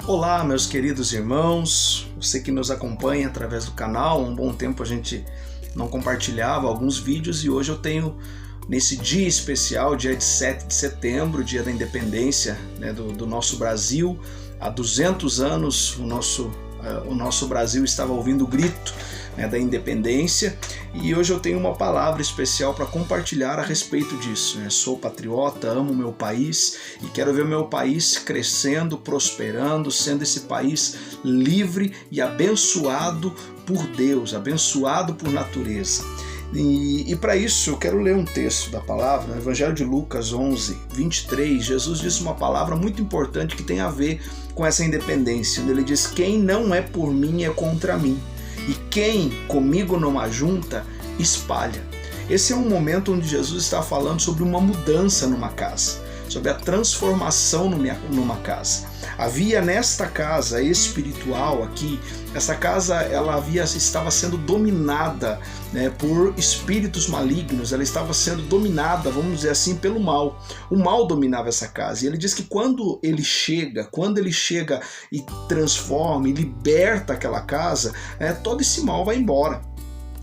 Olá, meus queridos irmãos, você que nos acompanha através do canal. Há um bom tempo a gente não compartilhava alguns vídeos e hoje eu tenho, nesse dia especial, dia de 7 de setembro, dia da independência, né, do nosso Brasil. Há 200 anos o nosso Brasil estava ouvindo o grito, né, da independência, e hoje eu tenho uma palavra especial para compartilhar a respeito disso, né? Sou patriota, amo meu país e quero ver meu país crescendo, prosperando, sendo esse país livre e abençoado por Deus, abençoado por natureza. E para isso eu quero ler um texto da palavra, no Evangelho de Lucas 11, 23, Jesus disse uma palavra muito importante que tem a ver com essa independência. Ele diz: quem não é por mim é contra mim, e quem comigo não ajunta, espalha. Esse é um momento onde Jesus está falando sobre uma mudança numa casa, sobre a transformação numa casa. Havia nesta casa espiritual aqui, essa casa estava sendo dominada, né, por espíritos malignos, ela estava sendo dominada, vamos dizer assim, pelo mal. O mal dominava essa casa, e ele diz que quando ele chega e transforma e liberta aquela casa, todo esse mal vai embora.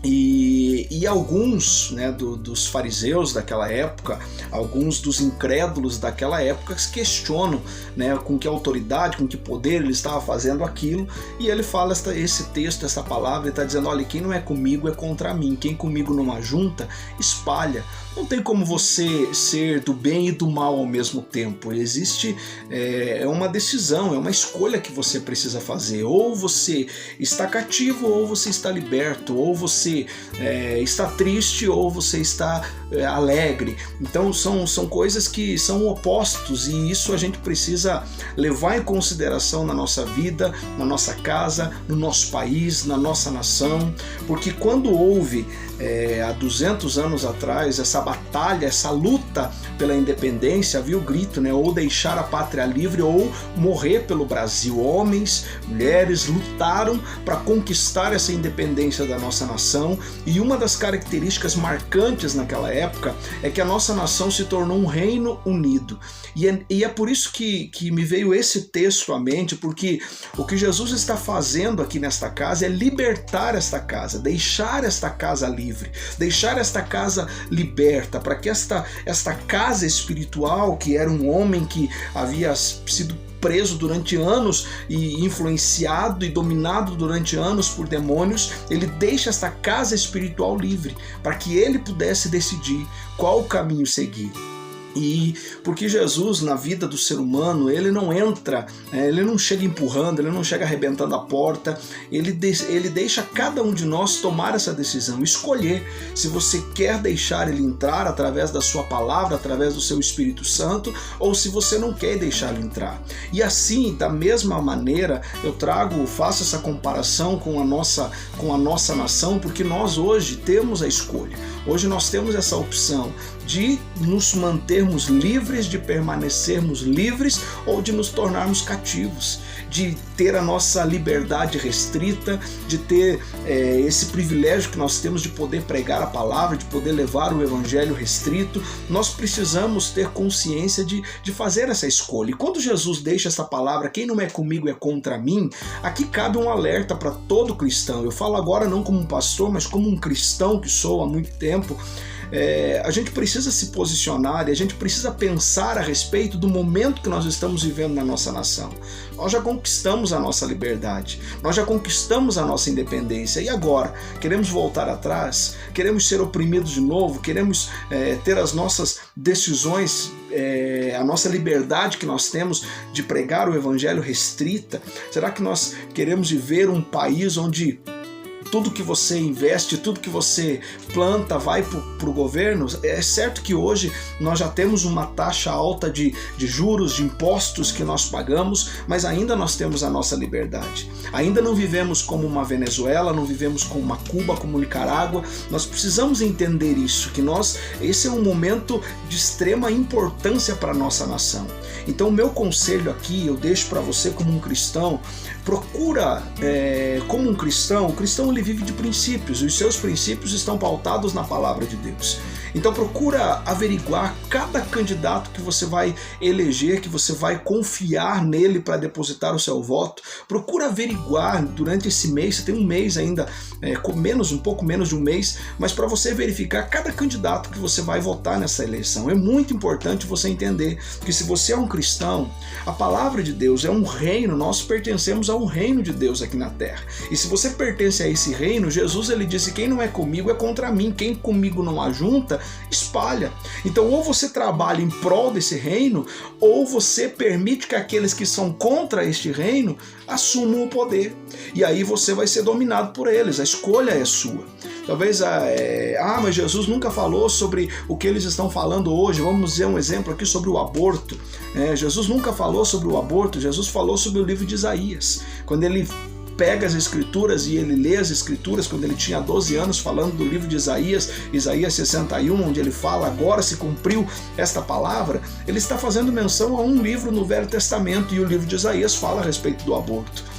E alguns, né, dos fariseus daquela época, alguns dos incrédulos daquela época se questionam, né, com que autoridade, com que poder ele estava fazendo aquilo, e ele fala esse texto, essa palavra, ele está dizendo: olha, quem não é comigo é contra mim, quem comigo não ajunta, espalha. Não tem como você ser do bem e do mal ao mesmo tempo. Existe uma decisão, é uma escolha que você precisa fazer. Ou você está cativo, ou você está liberto, ou você está triste, ou você está alegre. Então são coisas que são opostos, e isso a gente precisa levar em consideração na nossa vida, na nossa casa, no nosso país, na nossa nação, porque quando houve há 200 anos atrás essa batalha, essa luta pela independência, havia o grito, né, ou deixar a pátria livre ou morrer pelo Brasil. Homens, mulheres lutaram para conquistar essa independência da nossa nação, e uma das características marcantes naquela época é que a nossa nação se tornou um reino unido. E é por isso que me veio esse texto à mente, porque o que Jesus está fazendo aqui nesta casa é libertar esta casa, deixar esta casa livre, deixar esta casa liberta, para que esta casa espiritual, que era um homem que havia sido preso durante anos e influenciado e dominado durante anos por demônios, ele deixa esta casa espiritual livre, para que ele pudesse decidir qual o caminho seguir. E porque Jesus, na vida do ser humano, ele não entra, ele não chega empurrando, ele não chega arrebentando a porta, ele deixa cada um de nós tomar essa decisão, escolher se você quer deixar ele entrar através da sua palavra, através do seu Espírito Santo, ou se você não quer deixar ele entrar. E assim, da mesma maneira, eu faço essa comparação com a nossa nação, porque nós hoje temos a escolha, hoje nós temos essa opção de nos mantermos livres, de permanecermos livres, ou de nos tornarmos cativos, de ter a nossa liberdade restrita, de ter esse privilégio que nós temos de poder pregar a palavra, de poder levar o evangelho restrito. Nós precisamos ter consciência de fazer essa escolha. E quando Jesus deixa essa palavra, quem não é comigo é contra mim, aqui cabe um alerta para todo cristão. Eu falo agora não como um pastor, mas como um cristão que sou há muito tempo. A gente precisa se posicionar e a gente precisa pensar a respeito do momento que nós estamos vivendo na nossa nação. Nós já conquistamos a nossa liberdade, nós já conquistamos a nossa independência, e agora? Queremos voltar atrás? Queremos ser oprimidos de novo? Queremos ter as nossas decisões, a nossa liberdade que nós temos de pregar o evangelho restrita? Será que nós queremos viver um país onde tudo que você investe, tudo que você planta vai para o governo? É certo que hoje nós já temos uma taxa alta de juros, de impostos que nós pagamos, mas ainda nós temos a nossa liberdade. Ainda não vivemos como uma Venezuela, não vivemos como uma Cuba, como Nicarágua. Nós precisamos entender isso, que esse é um momento de extrema importância para a nossa nação. Então o meu conselho aqui, eu deixo para você como um cristão: procura, como um cristão, o cristão ele vive de princípios, e os seus princípios estão pautados na palavra de Deus. Então procura averiguar cada candidato que você vai eleger, que você vai confiar nele para depositar o seu voto. Procura averiguar durante esse mês, você tem um mês ainda, um pouco menos de um mês, mas para você verificar cada candidato que você vai votar nessa eleição. É muito importante você entender que se você é um cristão, a palavra de Deus é um reino, nós pertencemos a um reino de Deus aqui na terra. E se você pertence a esse reino, Jesus ele disse, quem não é comigo é contra mim, quem comigo não ajunta, espalha. Então ou você trabalha em prol desse reino, ou você permite que aqueles que são contra este reino assumam o poder. E aí você vai ser dominado por eles, a escolha é sua. Talvez, mas Jesus nunca falou sobre o que eles estão falando hoje. Vamos dizer um exemplo aqui sobre o aborto. Jesus nunca falou sobre o aborto, Jesus falou sobre o livro de Isaías. Quando ele pega as escrituras e ele lê as escrituras quando ele tinha 12 anos, falando do livro de Isaías, Isaías 61, onde ele fala, agora se cumpriu esta palavra, ele está fazendo menção a um livro no Velho Testamento, e o livro de Isaías fala a respeito do aborto.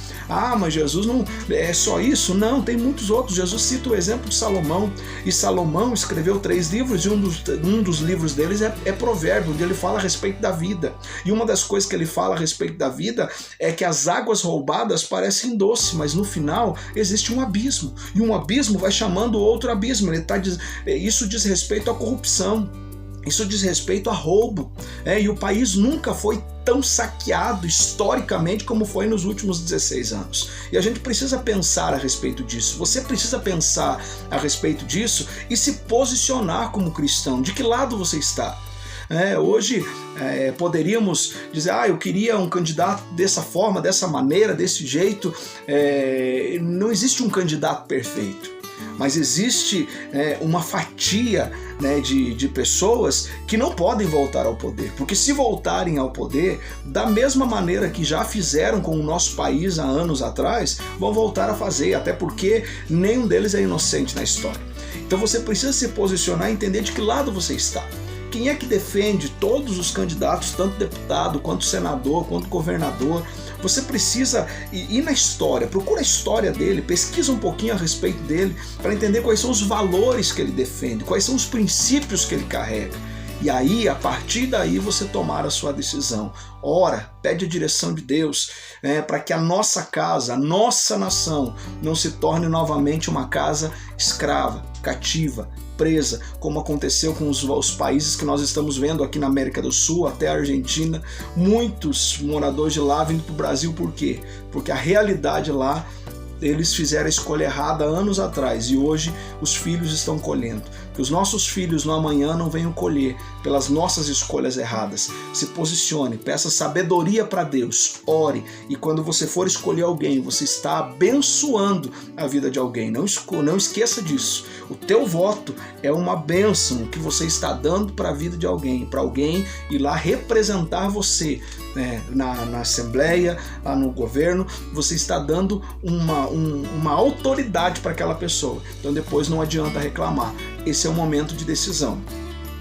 Mas Jesus não é só isso? Não, tem muitos outros. Jesus cita o exemplo de Salomão, e Salomão escreveu 3 livros, e um dos livros deles é Provérbio, onde ele fala a respeito da vida. E uma das coisas que ele fala a respeito da vida é que as águas roubadas parecem doces, mas no final existe um abismo, e um abismo vai chamando outro abismo. Isso diz respeito à corrupção, isso diz respeito a roubo, e o país nunca foi tão saqueado historicamente como foi nos últimos 16 anos. E a gente precisa pensar a respeito disso. Você precisa pensar a respeito disso e se posicionar como cristão. De que lado você está? Hoje poderíamos dizer, eu queria um candidato dessa forma, dessa maneira, desse jeito. Não existe um candidato perfeito, mas existe uma fatia de pessoas que não podem voltar ao poder, porque se voltarem ao poder, da mesma maneira que já fizeram com o nosso país há anos atrás, vão voltar a fazer, até porque nenhum deles é inocente na história. Então você precisa se posicionar e entender de que lado você está. Quem é que defende todos os candidatos, tanto deputado, quanto senador, quanto governador? Você precisa ir na história, procura a história dele, pesquisa um pouquinho a respeito dele, para entender quais são os valores que ele defende, quais são os princípios que ele carrega. E aí, a partir daí, você tomar a sua decisão. Ora, pede a direção de Deus, para que a nossa casa, a nossa nação, não se torne novamente uma casa escrava, cativa, presa, como aconteceu com os países que nós estamos vendo aqui na América do Sul, até a Argentina. Muitos moradores de lá vindo para o Brasil, por quê? Porque a realidade lá, eles fizeram a escolha errada anos atrás, e hoje os filhos estão colhendo. Que os nossos filhos no amanhã não venham colher pelas nossas escolhas erradas. Se posicione, peça sabedoria para Deus, ore, e quando você for escolher alguém, você está abençoando a vida de alguém. Não esqueça disso. O teu voto é uma bênção que você está dando para a vida de alguém, para alguém ir lá representar você, na Assembleia, lá no governo. Você está dando uma autoridade para aquela pessoa. Então depois não adianta reclamar. Esse é o momento de decisão.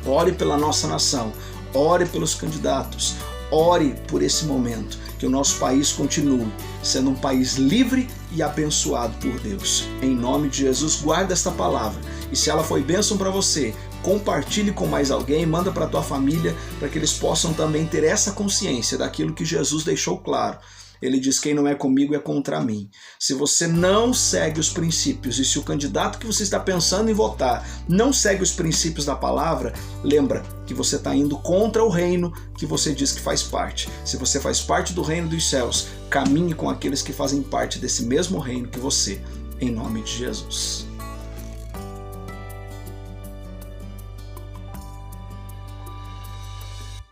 Ore pela nossa nação, ore pelos candidatos, ore por esse momento, que o nosso país continue sendo um país livre e abençoado por Deus. Em nome de Jesus, guarda esta palavra, e se ela foi bênção para você, compartilhe com mais alguém, manda para a tua família, para que eles possam também ter essa consciência daquilo que Jesus deixou claro. Ele diz, quem não é comigo é contra mim. Se você não segue os princípios, e se o candidato que você está pensando em votar não segue os princípios da palavra, lembra que você está indo contra o reino que você diz que faz parte. Se você faz parte do reino dos céus, caminhe com aqueles que fazem parte desse mesmo reino que você, em nome de Jesus.